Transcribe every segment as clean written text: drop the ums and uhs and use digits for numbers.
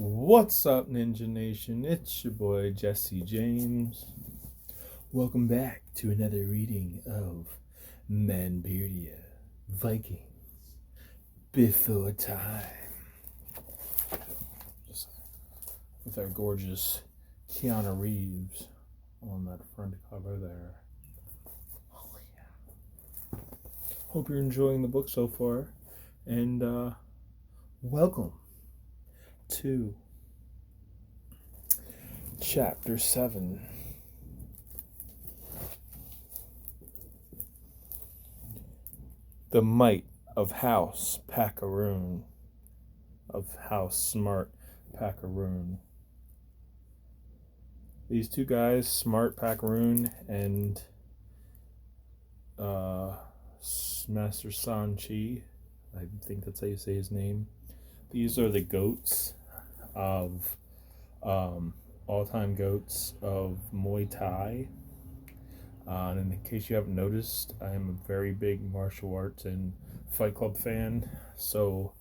What's up, Ninja Nation? It's your boy Jesse James. Welcome back to another reading of Manbeardia, Viking Before Time. Just with our gorgeous Keanu Reeves on that front cover there. Oh yeah. Hope you're enjoying the book so far, and welcome to Chapter 7. The Might of House Packaroon. Of House Smart Packaroon. These two guys, Smart Packaroon and Master Saenchai, I think that's how you say his name. These are the goats of all-time goats of Muay Thai. And in case you haven't noticed, I am a very big martial arts and Fight Club fan. So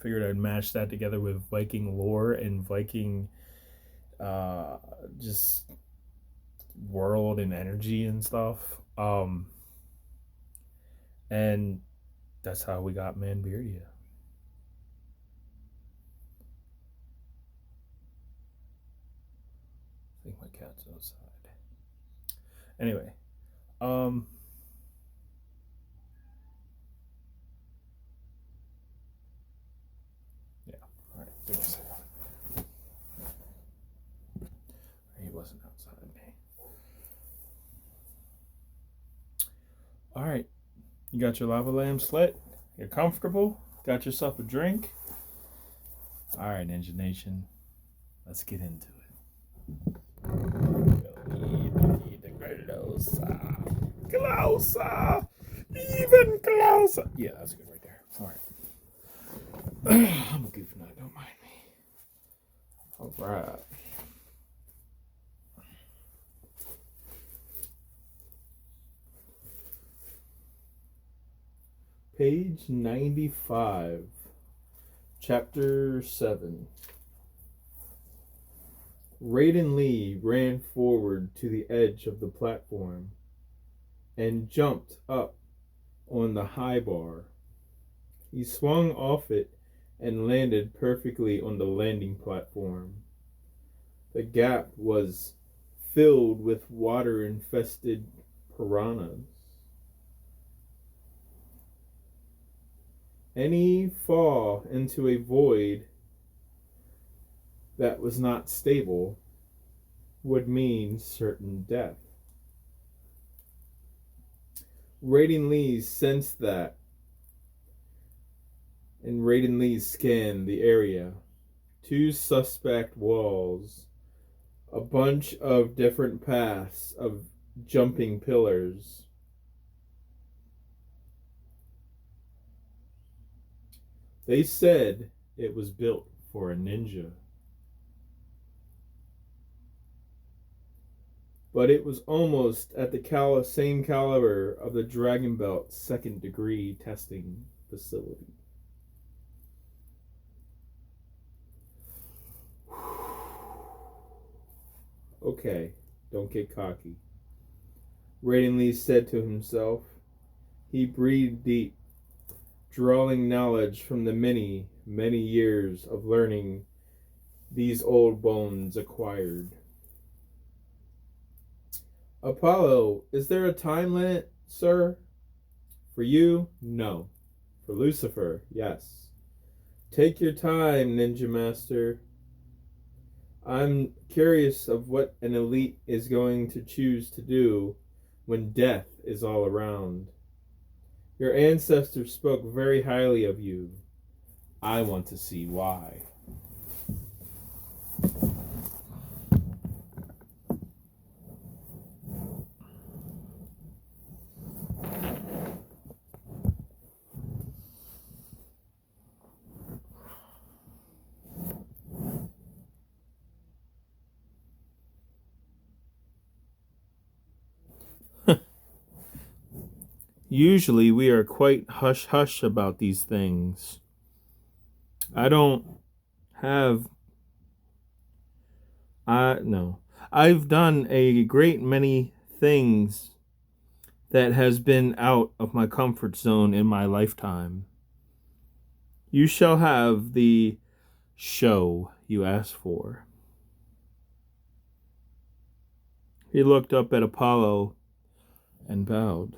figured I'd match that together with Viking lore and Viking just world and energy and stuff. And that's how we got Manbeardia. I think my cat's outside. Anyway, yeah. All right, give me a second. He wasn't outside. All right, you got your lava lamp lit. You're comfortable. Got yourself a drink. All right, Ninja Nation, let's get into it. Eat the closer, even closer. Yeah, that's good right there. All right. I'm a goof nut, don't mind me. All right. Page 95, Chapter 7. Raiden Lee ran forward to the edge of the platform and jumped up on the high bar. He swung off it and landed perfectly on the landing platform. The gap was filled with water-infested piranhas. Any fall into a void that was not stable would mean certain death. Raiden Lee sensed that, and Raiden Lee scanned the area. 2 suspect walls, a bunch of different paths of jumping pillars. They said it was built for a ninja. But it was almost at the same caliber of the Dragon Belt 2nd degree testing facility. Okay, don't get cocky, Raiden Lee said to himself. He breathed deep, drawing knowledge from the many, many years of learning these old bones acquired. Apollo, is there a time limit, sir? For you, no. For Lucifer, yes. Take your time, Ninja Master. I'm curious of what an elite is going to choose to do when death is all around. Your ancestors spoke very highly of you. I want to see why. Usually we are quite hush-hush about these things. I don't have. No. I've done a great many things that has been out of my comfort zone in my lifetime. You shall have the show you asked for. He looked up at Apollo and bowed.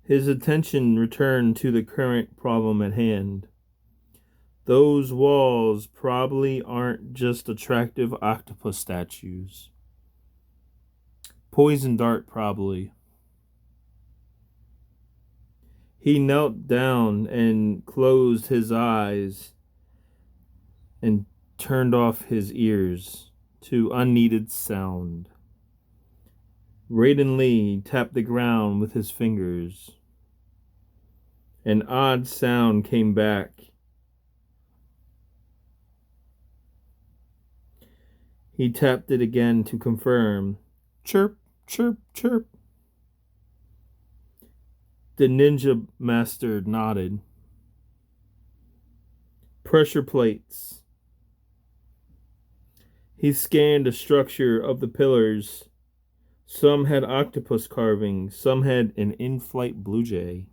His attention returned to the current problem at hand. Those walls probably aren't just attractive octopus statues. Poison dart, probably. He knelt down and closed his eyes and turned off his ears to unneeded sound. Raiden Lee tapped the ground with his fingers. An odd sound came back. He tapped it again to confirm. Chirp, chirp, chirp. The ninja master nodded. Pressure plates. He scanned the structure of the pillars. Some had octopus carvings, some had an in-flight blue jay,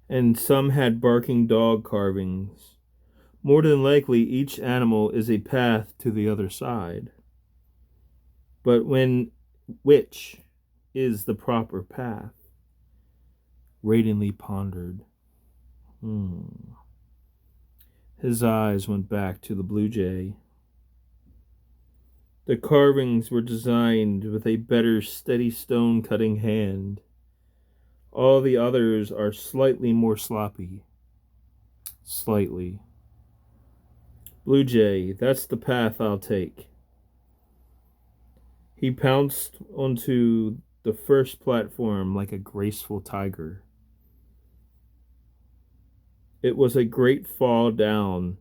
and some had barking dog carvings. More than likely, each animal is a path to the other side. But which is the proper path? Raiden Lee pondered. His eyes went back to the blue jay. The carvings were designed with a better steady stone cutting hand. All the others are slightly more sloppy. Slightly. Blue jay, that's the path I'll take. He pounced onto the first platform like a graceful tiger. It was a great fall down.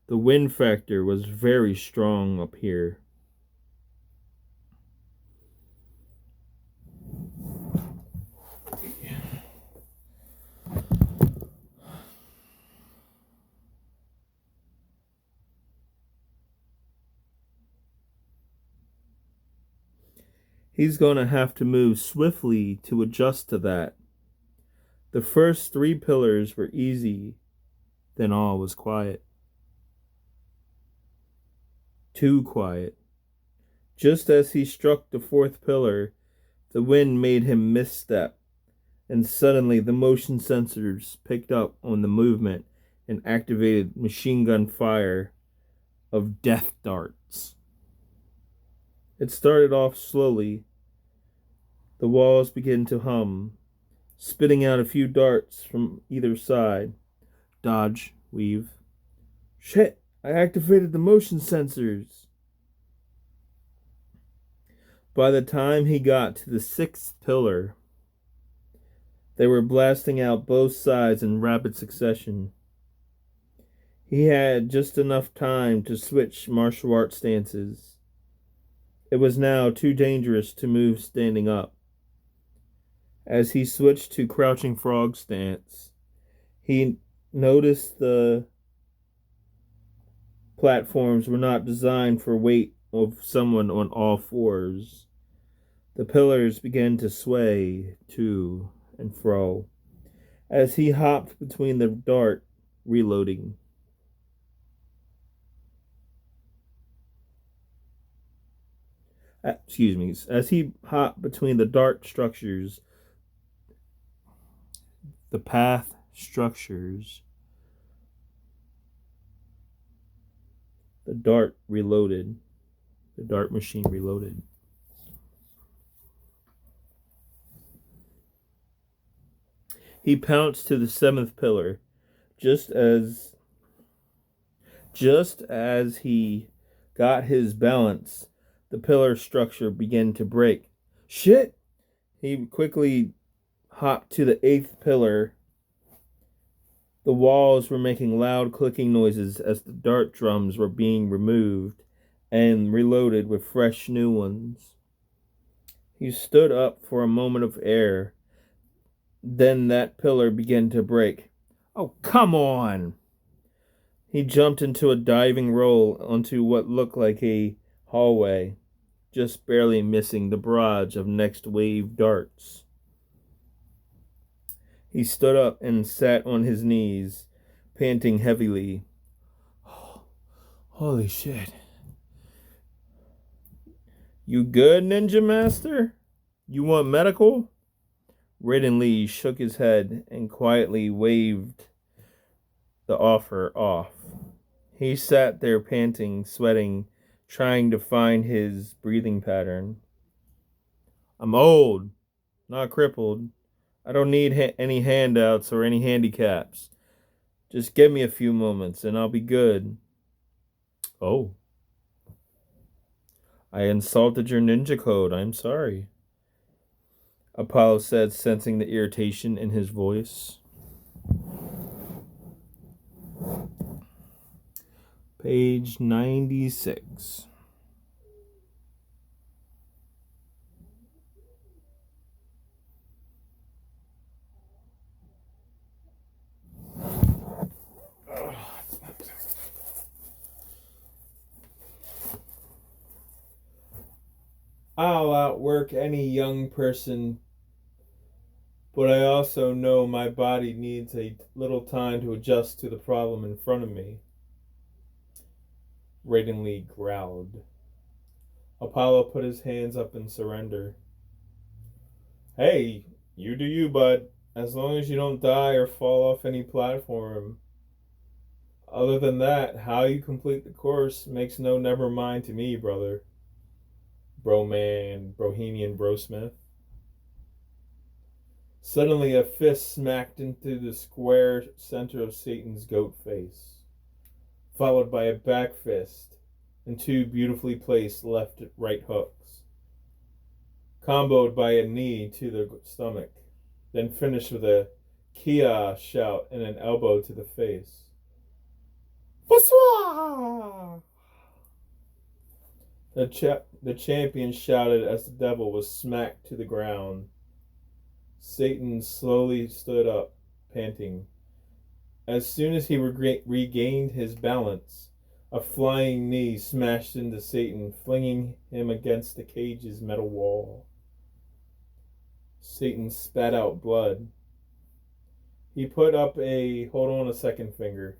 The wind factor was very strong up here. He's going to have to move swiftly to adjust to that. The first 3 pillars were easy, then all was quiet. Too quiet. Just as he struck the 4th pillar, the wind made him misstep, and suddenly the motion sensors picked up on the movement and activated machine gun fire of death darts. It started off slowly. The walls began to hum, spitting out a few darts from either side. Dodge, weave. Shit, I activated the motion sensors. By the time he got to the 6th pillar, they were blasting out both sides in rapid succession. He had just enough time to switch martial arts stances. It was now too dangerous to move standing up. As he switched to crouching frog stance, he noticed the platforms were not designed for weight of someone on all fours. The pillars began to sway to and fro as he hopped between the dart, reloading. As he hopped between the dart structures, the path structures, the dart reloaded. The dart machine reloaded. He pounced to the 7th pillar, just as he got his balance. The pillar structure began to break. Shit! He quickly hopped to the 8th pillar. The walls were making loud clicking noises as the dart drums were being removed and reloaded with fresh new ones. He stood up for a moment of air. Then that pillar began to break. Oh, come on! He jumped into a diving roll onto what looked like a hallway, just barely missing the barrage of next wave darts. He stood up and sat on his knees, panting heavily. Holy shit. You good, Ninja Master? You want medical? Raiden Lee shook his head and quietly waved the offer off. He sat there panting, sweating, trying to find his breathing pattern. I'm old, not crippled. I don't need any handouts or any handicaps. Just give me a few moments and I'll be good. Oh. I insulted your ninja code. I'm sorry. Apollo said, sensing the irritation in his voice. Page 96. I'll outwork any young person, but I also know my body needs a little time to adjust to the problem in front of me. Raiden Lee growled. Apollo put his hands up in surrender. Hey, you do you, bud. As long as you don't die or fall off any platform. Other than that, how you complete the course makes no never mind to me, brother. Broman, Bohemian Brosmith. Suddenly a fist smacked into the square center of Satan's goat face, followed by a back fist and two beautifully placed left-right hooks, comboed by a knee to the stomach, then finished with a Kia shout and an elbow to the face. Bonsoir! The champion shouted as the devil was smacked to the ground. Satan slowly stood up, panting. As soon as he regained his balance, a flying knee smashed into Satan, flinging him against the cage's metal wall. Satan spat out blood. He put up a hold on a second finger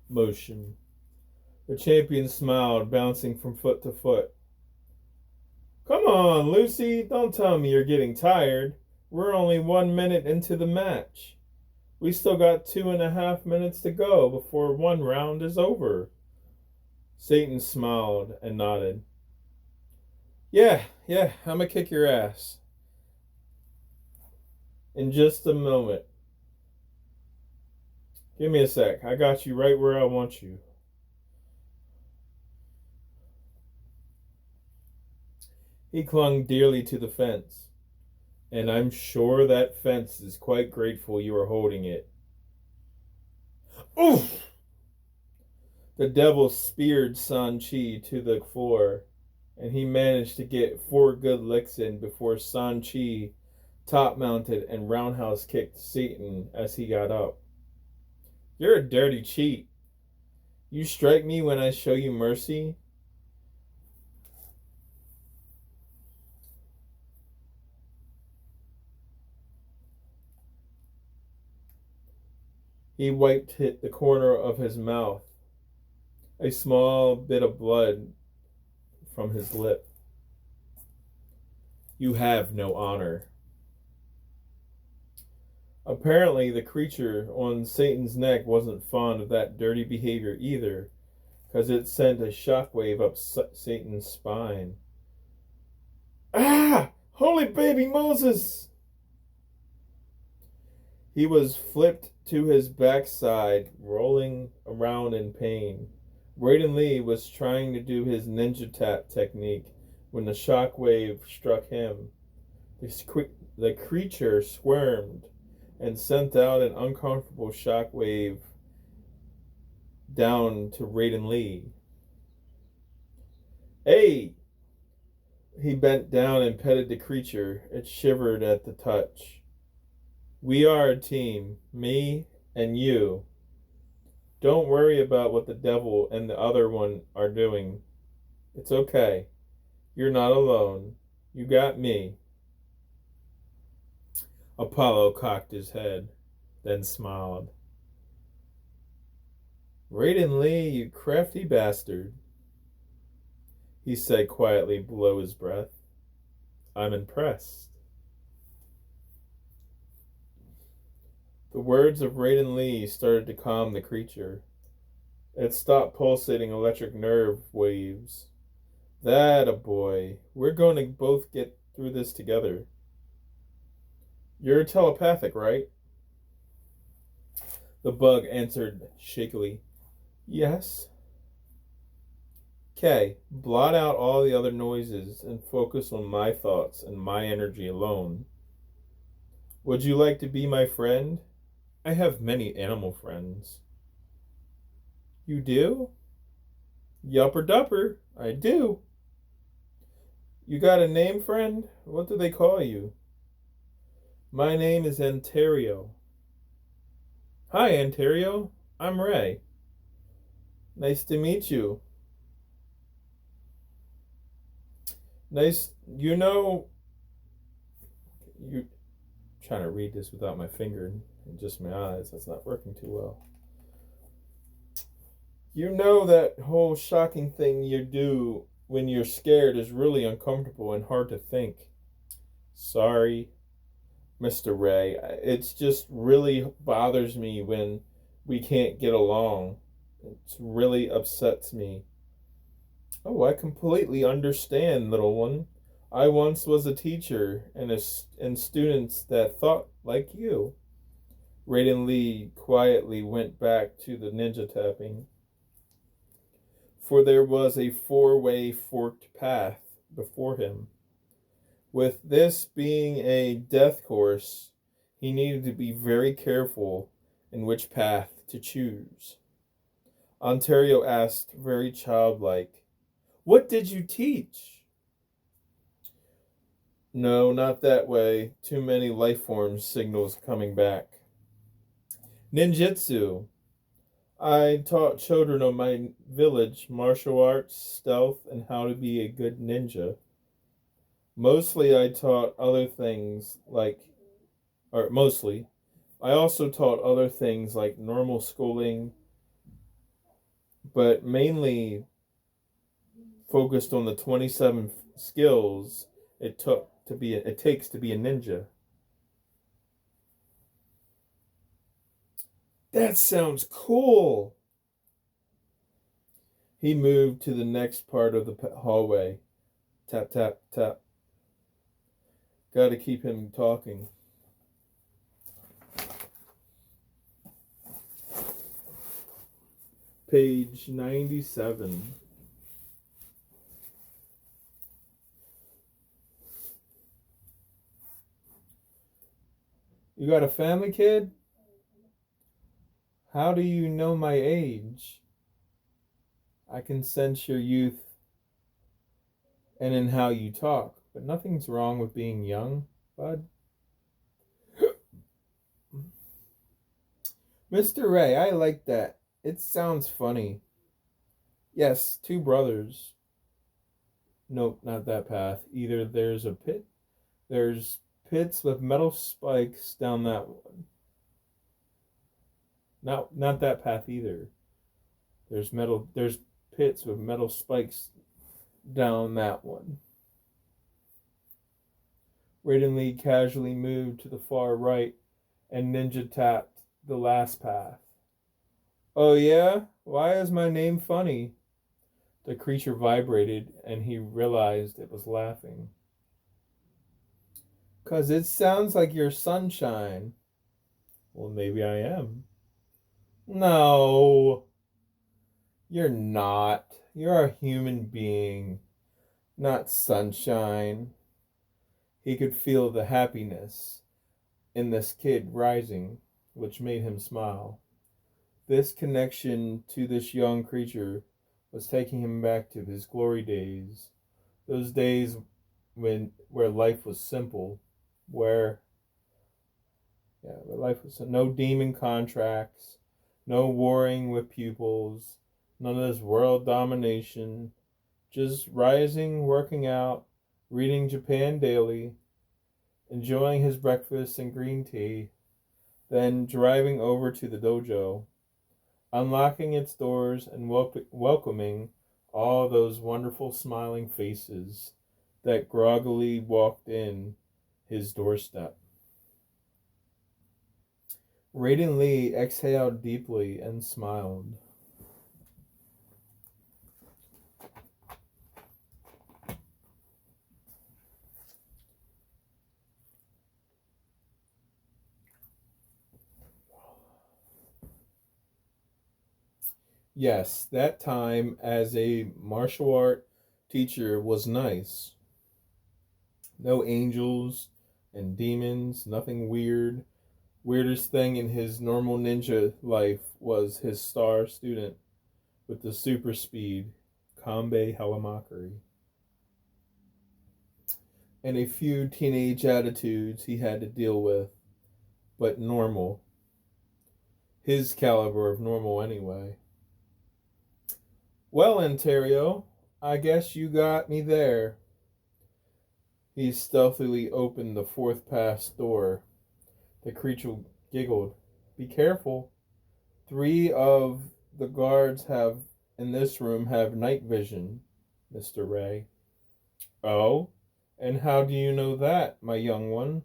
motion. The champion smiled, bouncing from foot to foot. Come on, Lucy, don't tell me you're getting tired. We're only 1 minute into the match. We still got 2.5 minutes to go before one round is over. Satan smiled and nodded. Yeah, I'm gonna kick your ass. In just a moment. Give me a sec. I got you right where I want you. He clung dearly to the fence, and I'm sure that fence is quite grateful you are holding it. Oof! The devil speared Saenchai to the floor, and he managed to get 4 good licks in before Saenchai top-mounted and roundhouse kicked Satan as he got up. You're a dirty cheat. You strike me when I show you mercy? He wiped the corner of his mouth, a small bit of blood from his lip. You have no honor. Apparently, the creature on Satan's neck wasn't fond of that dirty behavior either, because it sent a shockwave up Satan's spine. Ah! Holy baby Moses! He was flipped to his backside, rolling around in pain. Raiden Lee was trying to do his ninja tap technique when the shockwave struck him. The creature squirmed and sent out an uncomfortable shockwave down to Raiden Lee. Hey, He bent down and petted the creature. It shivered at the touch. We are a team, me and you. Don't worry about what the devil and the other one are doing. It's okay. You're not alone. You got me. Apollo cocked his head, then smiled. Raiden Lee, you crafty bastard, he said quietly below his breath. I'm impressed. The words of Raiden Lee started to calm the creature. It stopped pulsating electric nerve waves. That a boy. We're going to both get through this together. You're telepathic, right? The bug answered shakily. Yes. Okay, blot out all the other noises and focus on my thoughts and my energy alone. Would you like to be my friend? I have many animal friends. You do? Yupper dupper, I do. You got a name, friend? What do they call you? My name is Ontario. Hi, Ontario. I'm Ray. Nice to meet you. Nice, you trying to read this without my finger and just my eyes. That's not working too well. You know that whole shocking thing you do when you're scared is really uncomfortable and hard to think. Sorry, Mr. Ray. It's just really bothers me when we can't get along. It really upsets me. Oh, I completely understand, little one. I once was a teacher and students that thought like you. Raiden Lee quietly went back to the ninja tapping. For there was a four-way forked path before him. With this being a death course, he needed to be very careful in which path to choose. Ontario asked, very childlike, "What did you teach?" No, not that way. Too many life forms signals coming back. Ninjutsu. I taught children of my village martial arts, stealth, and how to be a good ninja. Mostly I taught other things mostly. I also taught other things like normal schooling, but mainly focused on the 27 skills it takes to be a ninja. That sounds cool. He moved to the next part of the hallway. Tap, tap, tap. Got to keep him talking. Page 97. You got a family, kid? How do you know my age? I can sense your youth and in how you talk, but nothing's wrong with being young, bud. Mr. Ray, I like that. It sounds funny. Yes, two brothers. Nope, not that path. Either there's pits with metal spikes down that one. Not that path either. There's pits with metal spikes down that one. Raiden Lee casually moved to the far right and ninja tapped the last path. Oh yeah? Why is my name funny? The creature vibrated and he realized it was laughing. 'Cause it sounds like you're sunshine. Well, maybe I am. No, you're not. You're a human being, not sunshine. He could feel the happiness in this kid rising, which made him smile. This connection to this young creature was taking him back to his glory days. Those days where life was simple, where where life was no demon contracts, no warring with pupils, none of this world domination, just rising, working out, reading Japan Daily, enjoying his breakfast and green tea, then driving over to the dojo, unlocking its doors and welcoming all those wonderful smiling faces that groggily walked in his doorstep. Raiden Lee exhaled deeply and smiled. Yes, that time as a martial art teacher was nice. No angels and demons, nothing weird. Weirdest thing in his normal ninja life was his star student with the super speed, Kanbei Halamakari, and a few teenage attitudes he had to deal with, but normal. His caliber of normal anyway. Well, Ontario, I guess you got me there. He stealthily opened the fourth pass door. The creature giggled. Be careful. 3 of the guards in this room have night vision, Mr. Ray. Oh? And how do you know that, my young one?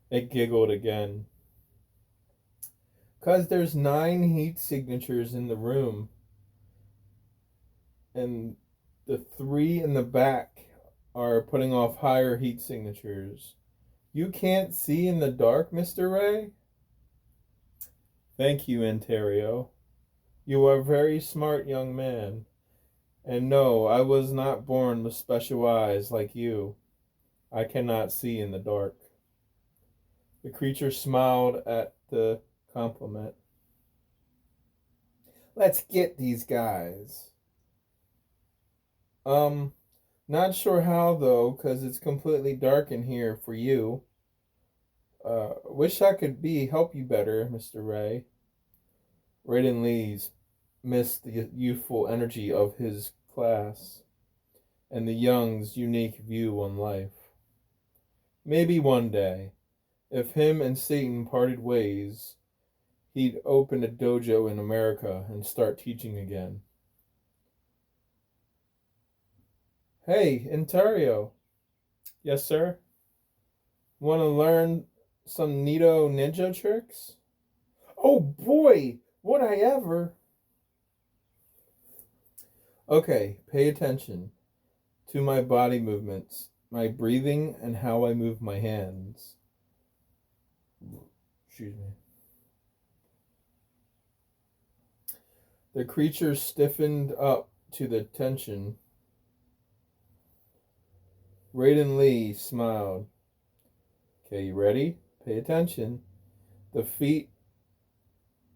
It giggled again. 'Cause there's 9 heat signatures in the room, and the 3 in the back are putting off higher heat signatures. You can't see in the dark, Mr. Ray? Thank you, Ontario. You are a very smart young man. And no, I was not born with special eyes like you. I cannot see in the dark. The creature smiled at the compliment. Let's get these guys. Not sure how though, 'cause it's completely dark in here for you. Wish I could help you better, Mr. Ray. Raiden Lee's missed the youthful energy of his class and the young's unique view on life. Maybe one day, if him and Satan parted ways, he'd open a dojo in America and start teaching again. Hey, Ontario. Yes, sir? Want to learn some neato ninja tricks? Oh boy, would I ever! Okay, pay attention to my body movements, my breathing, and how I move my hands. Excuse me. The creature stiffened up to the tension. Raiden Lee smiled. Okay, you ready? Pay attention. The feet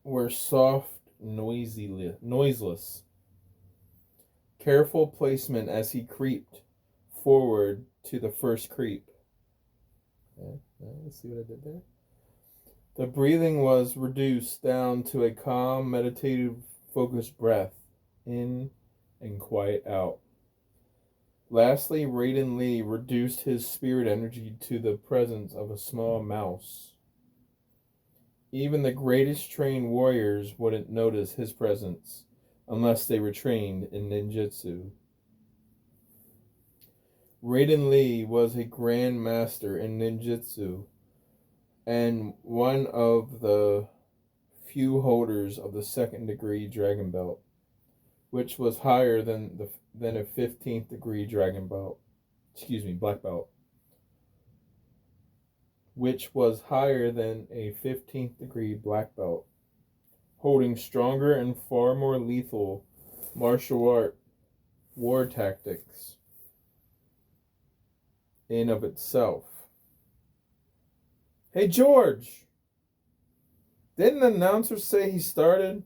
were soft, noiseless. Careful placement as he creeped forward to the first creep. Okay, let's see what I did there. The breathing was reduced down to a calm, meditative, focused breath in and quiet out. Lastly, Raiden Lee reduced his spirit energy to the presence of a small mouse. Even the greatest trained warriors wouldn't notice his presence unless they were trained in ninjutsu. Raiden Lee was a grand master in ninjutsu and one of the few holders of the second degree dragon belt, which was higher than a 15th degree dragon belt. Black belt. Which was higher than a 15th degree black belt, holding stronger and far more lethal martial art war tactics in of itself. Hey George, didn't the announcer say he started?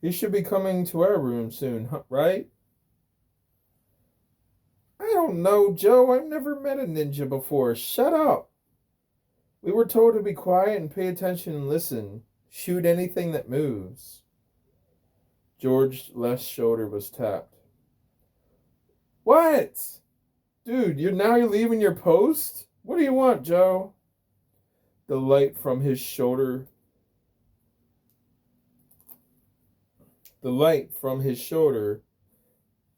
He should be coming to our room soon, right? I don't know, Joe. I've never met a ninja before. Shut up. We were told to be quiet and pay attention and listen. Shoot anything that moves. George's left shoulder was tapped. What? Dude, you're leaving your post? What do you want, Joe? The light from his shoulder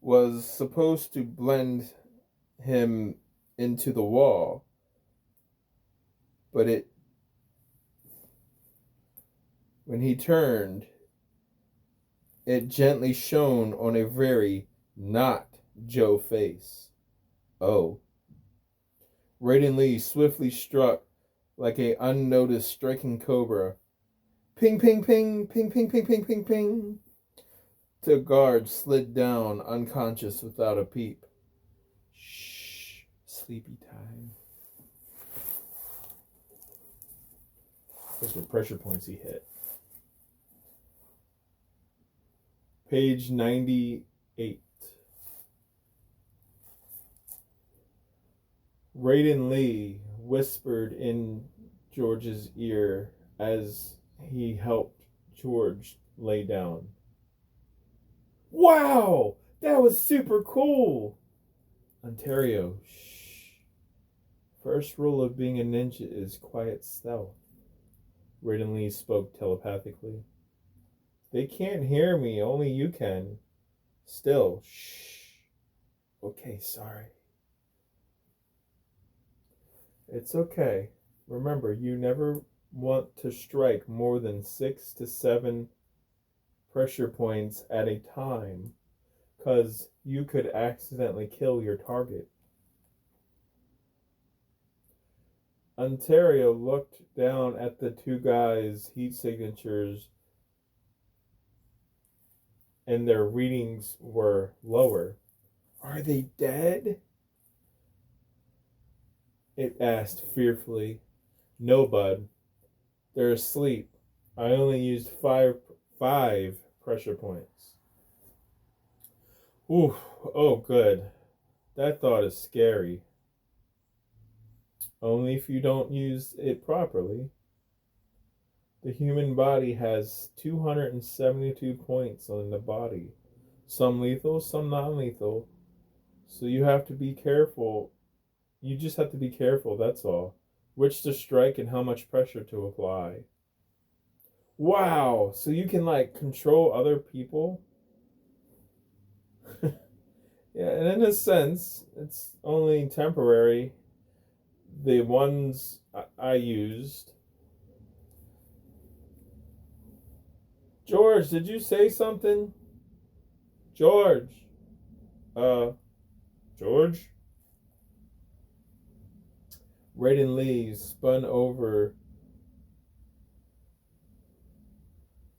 was supposed to blend him into the wall, but when he turned, it gently shone on a very not Joe face. Oh. Raiden Lee swiftly struck like a unnoticed striking cobra. Ping, ping, ping, ping, ping, ping, ping, ping, ping. The guard slid down unconscious without a peep. Shh, sleepy time. Those were pressure points he hit. Page 98. Raiden Lee whispered in George's ear as he helped George lay down. Wow! That was super cool! Ontario, shh. First rule of being a ninja is quiet stealth. Raiden Lee spoke telepathically. They can't hear me, only you can. Still, shh. Okay, sorry. It's okay. Remember, you never want to strike more than 6 to 7 pressure points at a time, because you could accidentally kill your target. Ontario looked down at the two guys' heat signatures, and their readings were lower. Are they dead? It asked fearfully. No, bud. They're asleep. I only used five pressure points. Ooh, oh good. That thought is scary. Only if you don't use it properly. The human body has 272 points on the body. Some lethal, some non-lethal. So you have to be careful. You just have to be careful, that's all. Which to strike and how much pressure to apply. Wow, so you can control other people? Yeah, and in a sense, it's only temporary. The ones I used. George, did you say something? George. George? Raiden Lee spun over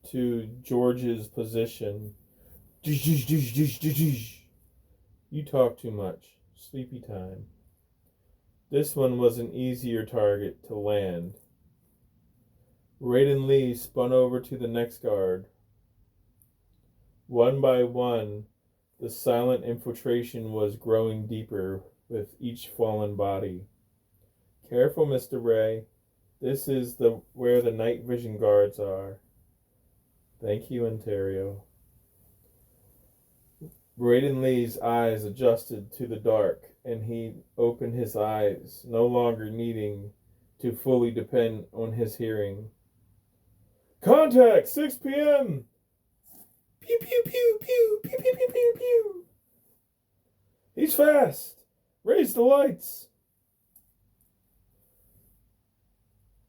to George's position. You talk too much. Sleepy time. This one was an easier target to land. Raiden Lee spun over to the next guard. One by one, the silent infiltration was growing deeper with each fallen body. Careful, Mr. Ray. This is where the night vision guards are. Thank you, Ontario. Raiden Lee's eyes adjusted to the dark, and he opened his eyes, no longer needing to fully depend on his hearing. Contact, 6 p.m. Pew, pew, pew, pew, pew, pew, pew, pew, pew. He's fast. Raise the lights.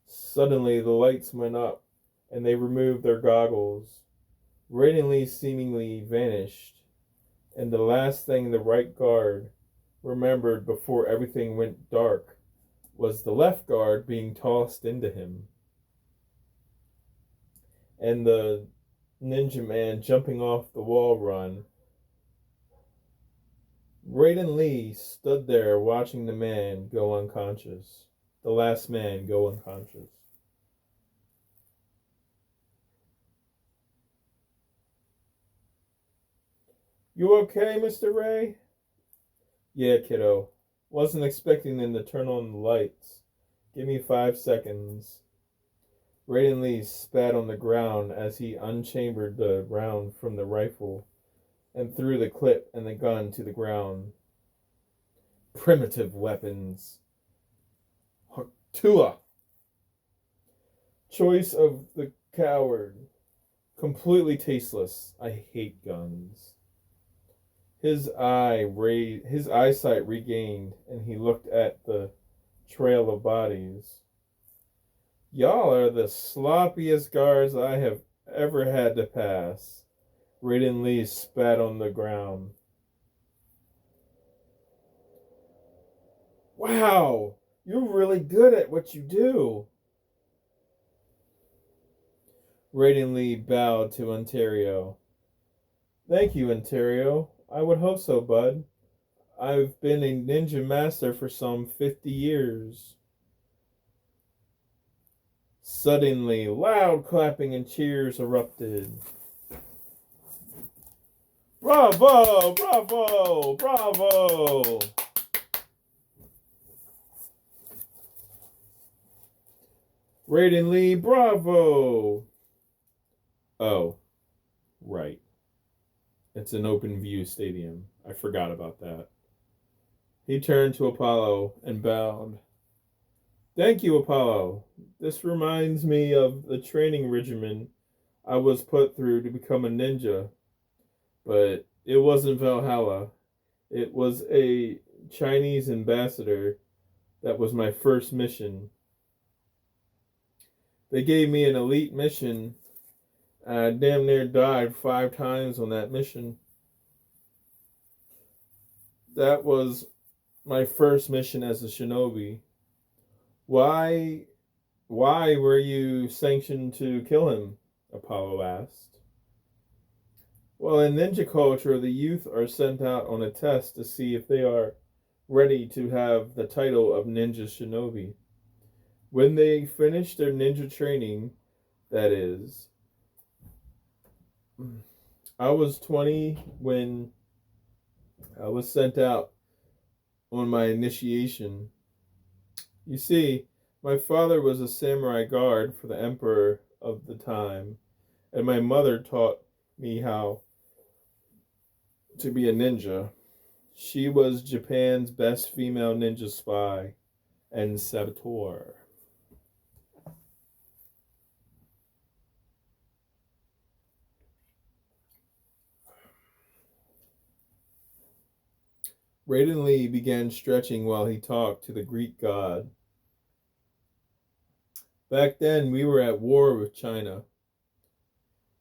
Suddenly, the lights went up, and they removed their goggles. Raiden Lee seemingly vanished, and the last thing the right guard remembered before everything went dark was the left guard being tossed into him, and the ninja man jumping off the wall run. Raiden Lee stood there watching the man go unconscious. The last man go unconscious. You okay, Mr. Ray? Yeah, kiddo. Wasn't expecting them to turn on the lights. Give me 5 seconds. Raiden Lee spat on the ground as he unchambered the round from the rifle and threw the clip and the gun to the ground. Primitive weapons. Tua. Choice of the coward. Completely tasteless. I hate guns. His eyesight regained, and he looked at the trail of bodies. Y'all are the sloppiest guards I have ever had to pass. Raiden Lee spat on the ground. Wow, you're really good at what you do. Raiden Lee bowed to Ontario. Thank you, Ontario. I would hope so, bud. I've been a ninja master for some 50 years. Suddenly, loud clapping and cheers erupted. Bravo! Bravo! Bravo! Raiden Lee, bravo! Oh, right. It's an open view stadium. I forgot about that. He turned to Apollo and bowed. Thank you, Apollo. This reminds me of the training regimen I was put through to become a ninja. But it wasn't Valhalla. It was a Chinese ambassador. That was my first mission. They gave me an elite mission. I damn near died 5 times on that mission. That was my first mission as a shinobi. Why were you sanctioned to kill him? Apollo asked. Well, in ninja culture, the youth are sent out on a test to see if they are ready to have the title of ninja shinobi. When they finish their ninja training, that is. I was 20 when I was sent out on my initiation. You see, my father was a samurai guard for the emperor of the time, and my mother taught me how to be a ninja. She was Japan's best female ninja spy and saboteur. Raiden Lee began stretching while he talked to the Greek god. Back then, we were at war with China.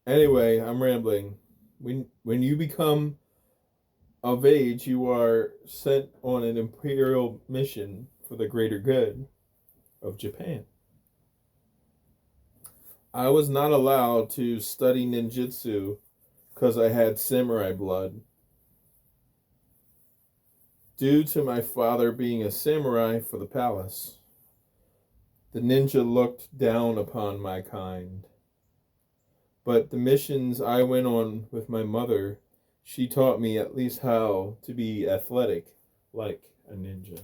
Anyway, I'm rambling. When you become of age, you are sent on an imperial mission for the greater good of Japan. I was not allowed to study ninjutsu because I had samurai blood. Due to my father being a samurai for the palace, the ninja looked down upon my kind. But the missions I went on with my mother, she taught me at least how to be athletic like a ninja.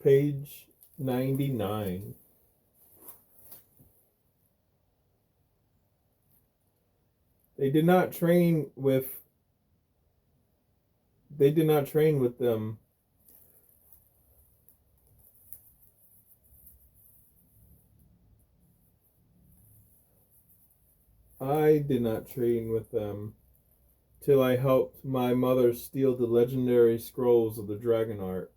Page 99. They did not train with them. I did not train with them till I helped my mother steal the legendary scrolls of the dragon art,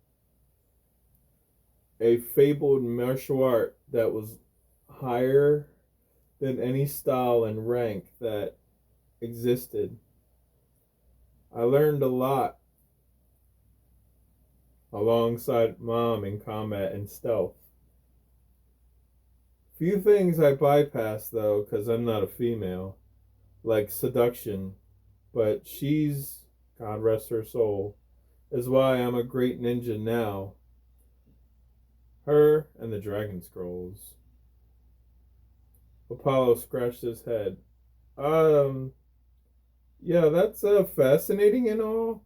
a fabled martial art that was higher than any style and rank that existed. I learned a lot alongside Mom in combat and stealth. Few things I bypass though, because I'm not a female, like seduction, but she's, God rest her soul, is why I'm a great ninja now. Her and the Dragon Scrolls. Apollo scratched his head. Yeah, that's fascinating and all,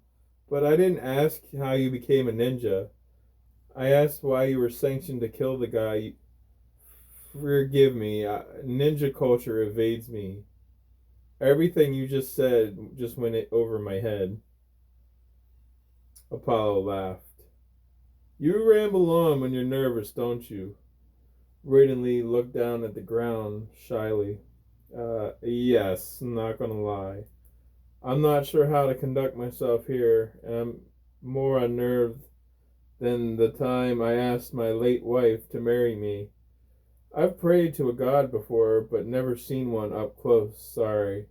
but I didn't ask how you became a ninja. I asked why you were sanctioned to kill the guy. Forgive me, ninja culture evades me. Everything you just said just went over my head. Apollo laughed. You ramble on when you're nervous, don't you? Raiden Lee looked down at the ground shyly. Yes, not gonna lie. I'm not sure how to conduct myself here, and I'm more unnerved than the time I asked my late wife to marry me. I've prayed to a god before, but never seen one up close. Sorry.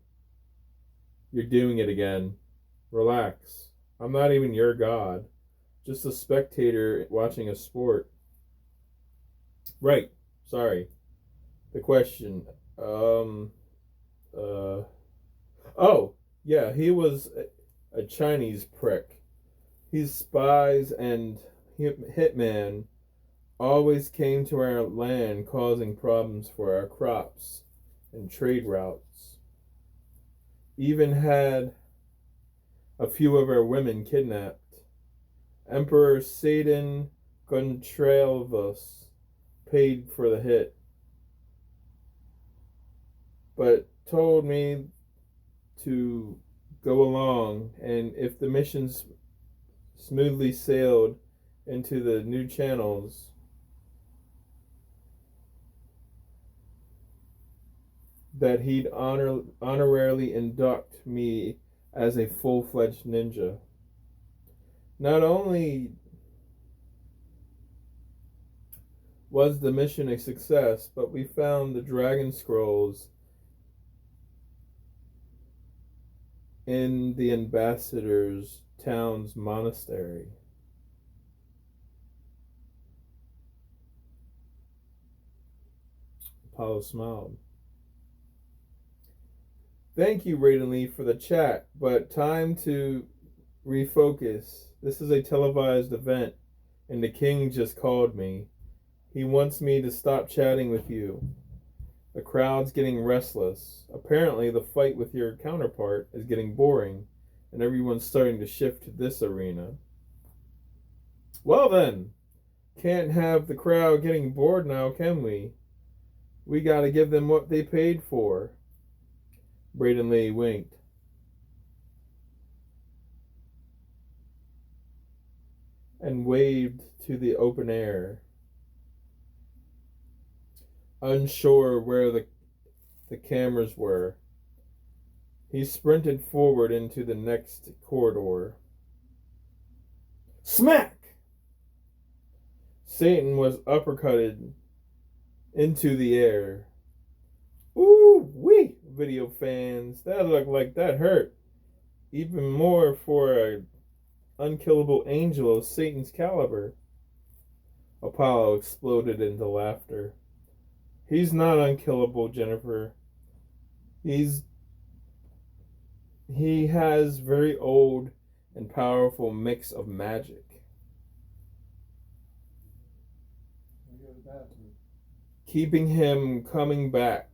You're doing it again. Relax. I'm not even your god. Just a spectator watching a sport. Right. Sorry. The question. Uh. Oh, yeah, he was a Chinese prick. His spies and hitman always came to our land causing problems for our crops and trade routes. Even had a few of our women kidnapped. Emperor Satan Gontralvos paid for the hit, but told me to go along, and if the missions smoothly sailed into the new channels, that he'd honorarily induct me as a full-fledged ninja. Not only was the mission a success, but we found the Dragon Scrolls in the ambassador's town's monastery. Apollo smiled. Thank you, Raiden Lee, for the chat, but time to refocus. This is a televised event, and the king just called me. He wants me to stop chatting with you. The crowd's getting restless. Apparently, the fight with your counterpart is getting boring, and everyone's starting to shift to this arena. Well then, can't have the crowd getting bored now, can we? We gotta give them what they paid for. Braden Lee winked. And waved to the open air. Unsure where the cameras were, he sprinted forward into the next corridor. Smack! Satan was uppercutted into the air. Ooh wee, video fans. That looked like that hurt. Even more for an unkillable angel of Satan's caliber. Apollo exploded into laughter. He's not unkillable, Jennifer. He has very old and powerful mix of magic. Keeping him coming back.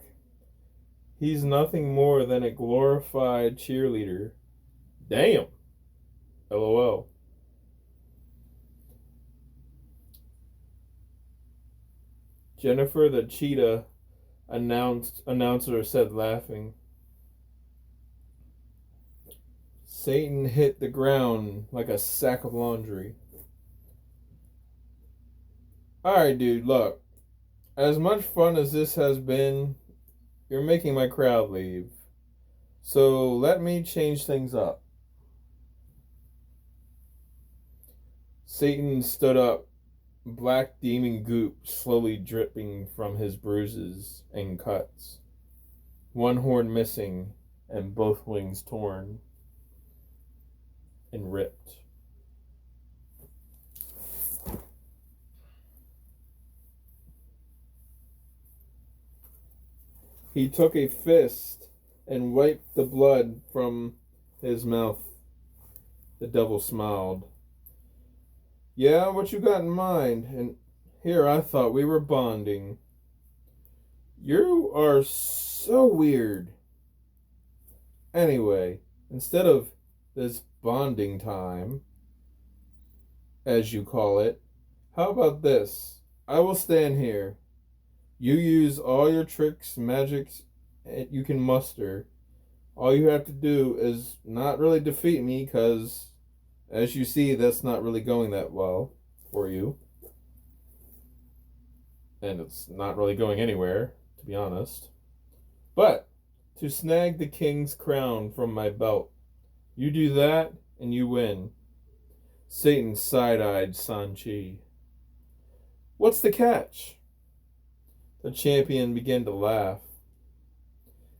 He's nothing more than a glorified cheerleader. Damn. LOL. Jennifer the cheetah announcer said, laughing. Satan hit the ground like a sack of laundry. Alright, dude, look. As much fun as this has been, you're making my crowd leave. So let me change things up. Satan stood up, black demon goop slowly dripping from his bruises and cuts. One horn missing and both wings torn and ripped. He took a fist and wiped the blood from his mouth. The devil smiled. Yeah, what you got in mind? And here I thought we were bonding. You are so weird. Anyway, Instead of this bonding time, as you call it, how about this? I will stand here. You use all your tricks, magics you can muster. All you have to do is not really defeat me, because, as you see, that's not really going that well for you. And it's not really going anywhere, to be honest. But to snag the king's crown from my belt, you do that and you win. Satan side-eyed Saenchai. What's the catch? The champion began to laugh.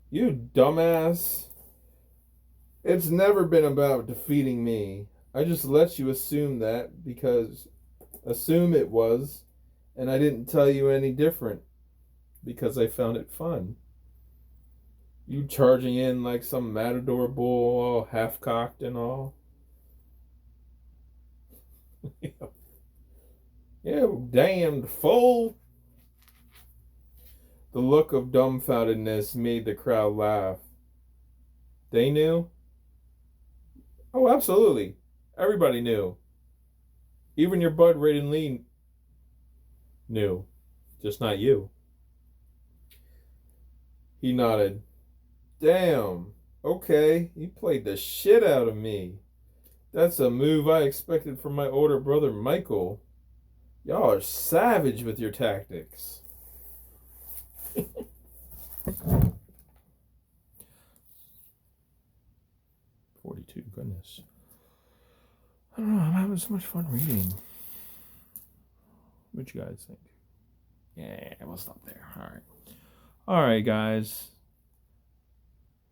You dumbass. It's never been about defeating me. I just let you assume that because assume it was, and I didn't tell you any different because I found it fun. You charging in like some matador bull, all half-cocked and all. You damned fool. The look of dumbfoundedness made the crowd laugh. They knew? Oh, absolutely. Everybody knew. Even your bud Raiden Lee knew. Just not you. He nodded. Damn. Okay, you played the shit out of me. That's a move I expected from my older brother Michael. Y'all are savage with your tactics. 42, goodness. I don't know, I'm having so much fun reading. What you guys think? Yeah, we'll stop there. All right, guys.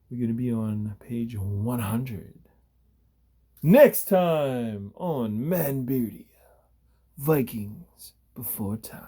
We're going to be on page 100. Next time on Manbeardia, Vikings Before Time.